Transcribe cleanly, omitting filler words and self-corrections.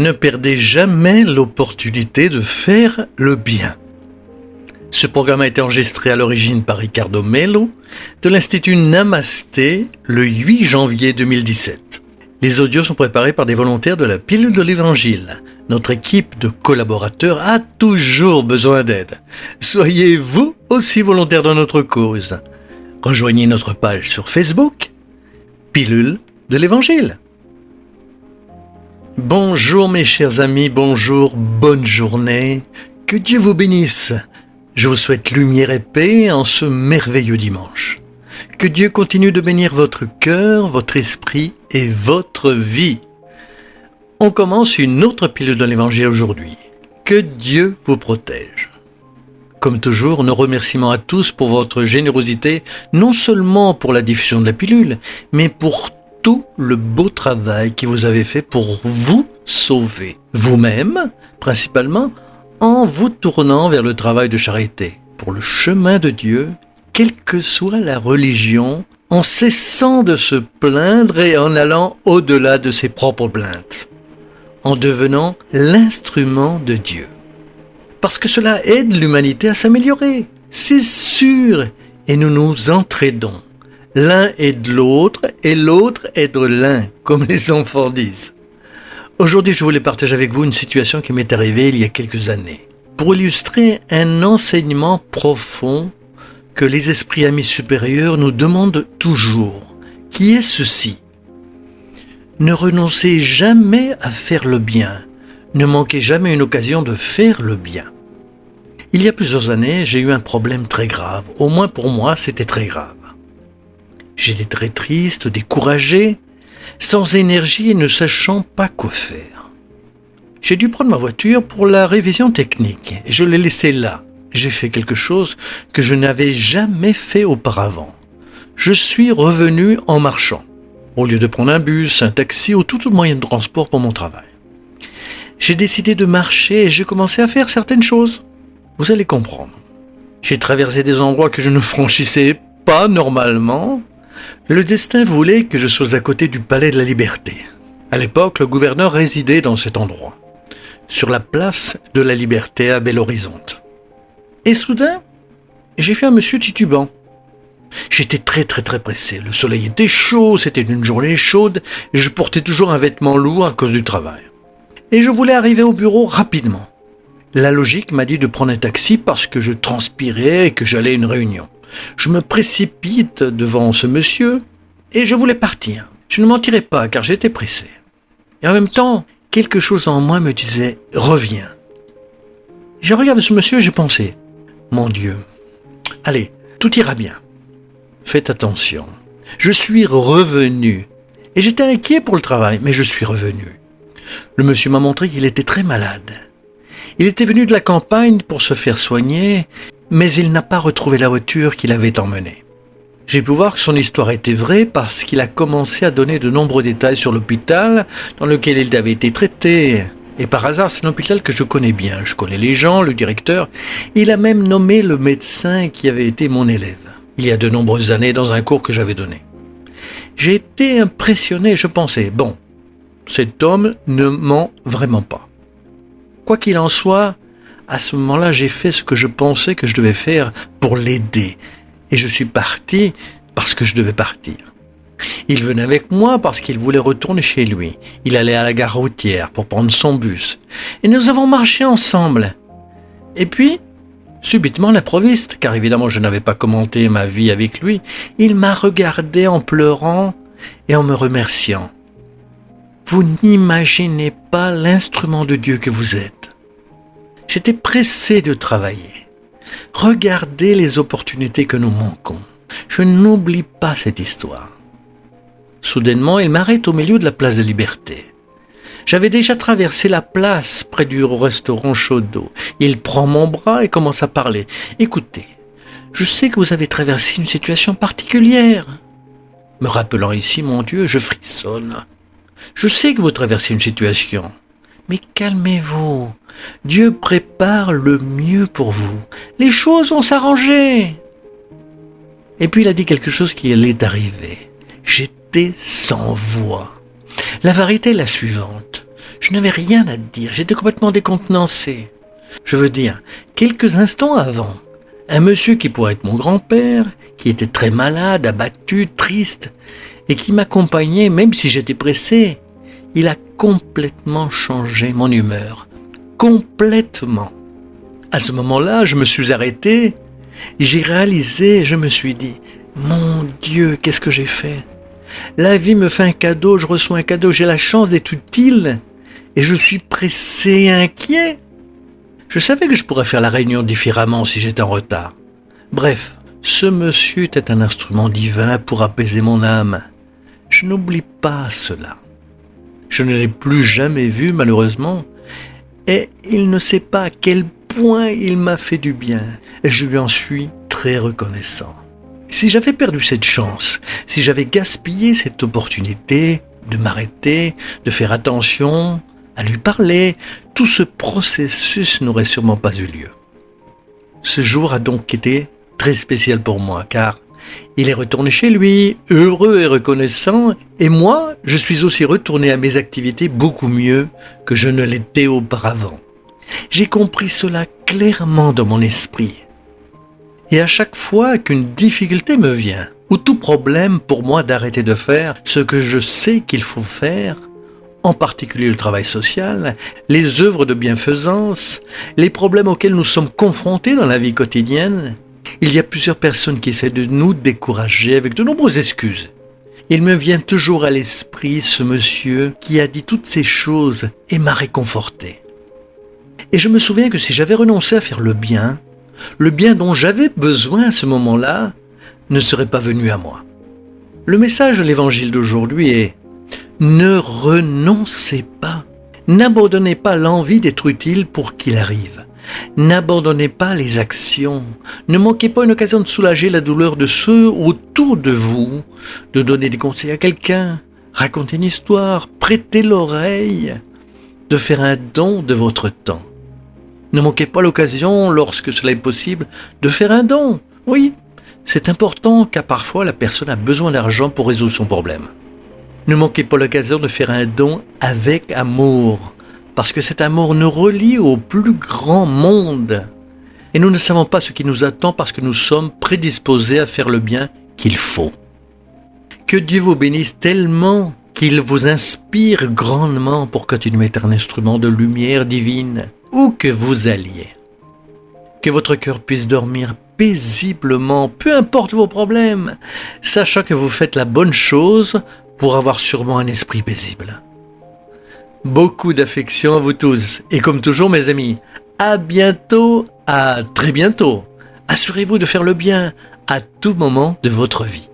Ne perdez jamais l'opportunité de faire le bien. Ce programme a été enregistré à l'origine par Ricardo Mello de l'Institut Namasté le 8 janvier 2017. Les audios sont préparés par des volontaires de la Pilule de l'Évangile. Notre équipe de collaborateurs a toujours besoin d'aide. Soyez vous aussi volontaires dans notre cause. Rejoignez notre page sur Facebook, Pilule de l'Évangile. Bonjour mes chers amis, bonjour, bonne journée. Que Dieu vous bénisse. Je vous souhaite lumière et paix en ce merveilleux dimanche. Que Dieu continue de bénir votre cœur, votre esprit et votre vie. On commence une autre pilule de l'Évangile aujourd'hui. Que Dieu vous protège. Comme toujours, nos remerciements à tous pour votre générosité, non seulement pour la diffusion de la pilule, mais pour tout le beau travail que vous avez fait pour vous sauver. Vous-même, principalement, en vous tournant vers le travail de charité, pour le chemin de Dieu, quelle que soit la religion, en cessant de se plaindre et en allant au-delà de ses propres plaintes, en devenant l'instrument de Dieu. Parce que cela aide l'humanité à s'améliorer, c'est sûr, et nous nous entraidons. L'un aide l'autre et l'autre aide l'un, comme les enfants disent. Aujourd'hui, je voulais partager avec vous une situation qui m'est arrivée il y a quelques années, pour illustrer un enseignement profond que les esprits amis supérieurs nous demandent toujours, qui est ceci. Ne renoncez jamais à faire le bien, ne manquez jamais une occasion de faire le bien. Il y a plusieurs années, j'ai eu un problème très grave, au moins pour moi, c'était très grave. J'étais très triste, découragé, sans énergie et ne sachant pas quoi faire. J'ai dû prendre ma voiture pour la révision technique et je l'ai laissée là. J'ai fait quelque chose que je n'avais jamais fait auparavant. Je suis revenu en marchant, au lieu de prendre un bus, un taxi ou tout autre moyen de transport pour mon travail. J'ai décidé de marcher et j'ai commencé à faire certaines choses. Vous allez comprendre. J'ai traversé des endroits que je ne franchissais pas normalement. Le destin voulait que je sois à côté du Palais de la Liberté. À l'époque, le gouverneur résidait dans cet endroit, sur la place de la Liberté à Belo Horizonte. Et soudain, j'ai vu un monsieur titubant. J'étais très pressé. Le soleil était chaud, c'était une journée chaude, et je portais toujours un vêtement lourd à cause du travail. Et je voulais arriver au bureau rapidement. La logique m'a dit de prendre un taxi parce que je transpirais et que j'allais à une réunion. Je me précipite devant ce monsieur et je voulais partir. Je ne mentirais pas car j'étais pressé. Et en même temps, quelque chose en moi me disait « Reviens ». Je regardé ce monsieur et j'ai pensé « Mon Dieu, allez, tout ira bien. Faites attention. Je suis revenu. » Et j'étais inquiet pour le travail, mais je suis revenu. Le monsieur m'a montré qu'il était très malade. Il était venu de la campagne pour se faire soigner, mais il n'a pas retrouvé la voiture qu'il avait emmenée. J'ai pu voir que son histoire était vraie parce qu'il a commencé à donner de nombreux détails sur l'hôpital dans lequel il avait été traité. Et par hasard, c'est un hôpital que je connais bien. Je connais les gens, le directeur. Il a même nommé le médecin qui avait été mon élève, il y a de nombreuses années dans un cours que j'avais donné. J'ai été impressionné, je pensais, bon, cet homme ne ment vraiment pas. Quoi qu'il en soit, à ce moment-là, j'ai fait ce que je pensais que je devais faire pour l'aider. Et je suis parti parce que je devais partir. Il venait avec moi parce qu'il voulait retourner chez lui. Il allait à la gare routière pour prendre son bus. Et nous avons marché ensemble. Et puis, subitement, l'improviste, car évidemment je n'avais pas commenté ma vie avec lui, il m'a regardé en pleurant et en me remerciant. Vous n'imaginez pas l'instrument de Dieu que vous êtes. J'étais pressé de travailler. Regardez les opportunités que nous manquons. Je n'oublie pas cette histoire. Soudainement, il m'arrête au milieu de la place de Liberté. J'avais déjà traversé la place près du restaurant Chaudot. Il prend mon bras et commence à parler. Écoutez, je sais que vous avez traversé une situation particulière. Me rappelant ici, mon Dieu, je frissonne. Je sais que vous traversez une situation. Mais calmez-vous. Dieu prépare le mieux pour vous. Les choses vont s'arranger. Et puis il a dit quelque chose qui allait arriver. J'étais sans voix. La vérité est la suivante. Je n'avais rien à dire, j'étais complètement décontenancé. Je veux dire, quelques instants avant, un monsieur qui pourrait être mon grand-père, qui était très malade, abattu, triste, et qui m'accompagnait même si j'étais pressé, il a complètement changé mon humeur. Complètement. À ce moment-là, je me suis arrêté, j'ai réalisé, je me suis dit, mon Dieu, qu'est-ce que j'ai fait? La vie me fait un cadeau, je reçois un cadeau, j'ai la chance d'être utile, et je suis pressé et inquiet. Je savais que je pourrais faire la réunion différemment si j'étais en retard. Bref, ce monsieur était un instrument divin pour apaiser mon âme. Je n'oublie pas cela. Je ne l'ai plus jamais vu, malheureusement, et il ne sait pas à quel point il m'a fait du bien, et je lui en suis très reconnaissant. Si j'avais perdu cette chance, si j'avais gaspillé cette opportunité de m'arrêter, de faire attention, à lui parler, tout ce processus n'aurait sûrement pas eu lieu. Ce jour a donc été très spécial pour moi, car il est retourné chez lui, heureux et reconnaissant, et moi, je suis aussi retourné à mes activités beaucoup mieux que je ne l'étais auparavant. J'ai compris cela clairement dans mon esprit. Et à chaque fois qu'une difficulté me vient, ou tout problème pour moi d'arrêter de faire ce que je sais qu'il faut faire, en particulier le travail social, les œuvres de bienfaisance, les problèmes auxquels nous sommes confrontés dans la vie quotidienne, il y a plusieurs personnes qui essaient de nous décourager avec de nombreuses excuses. Il me vient toujours à l'esprit ce monsieur qui a dit toutes ces choses et m'a réconforté. Et je me souviens que si j'avais renoncé à faire le bien dont j'avais besoin à ce moment-là, ne serait pas venu à moi. Le message de l'évangile d'aujourd'hui est: ne renoncez pas. N'abandonnez pas l'envie d'être utile pour qu'il arrive. N'abandonnez pas les actions. Ne manquez pas une occasion de soulager la douleur de ceux autour de vous, de donner des conseils à quelqu'un, raconter une histoire, prêter l'oreille, de faire un don de votre temps. Ne manquez pas l'occasion, lorsque cela est possible, de faire un don. Oui, c'est important car parfois la personne a besoin d'argent pour résoudre son problème. Ne manquez pas l'occasion de faire un don avec amour, parce que cet amour nous relie au plus grand monde. Et nous ne savons pas ce qui nous attend parce que nous sommes prédisposés à faire le bien qu'il faut. Que Dieu vous bénisse tellement qu'il vous inspire grandement pour continuer à être un instrument de lumière divine, où que vous alliez. Que votre cœur puisse dormir paisiblement, peu importe vos problèmes, sachant que vous faites la bonne chose pour avoir sûrement un esprit paisible. Beaucoup d'affection à vous tous, et comme toujours mes amis, à bientôt, à très bientôt. Assurez-vous de faire le bien à tout moment de votre vie.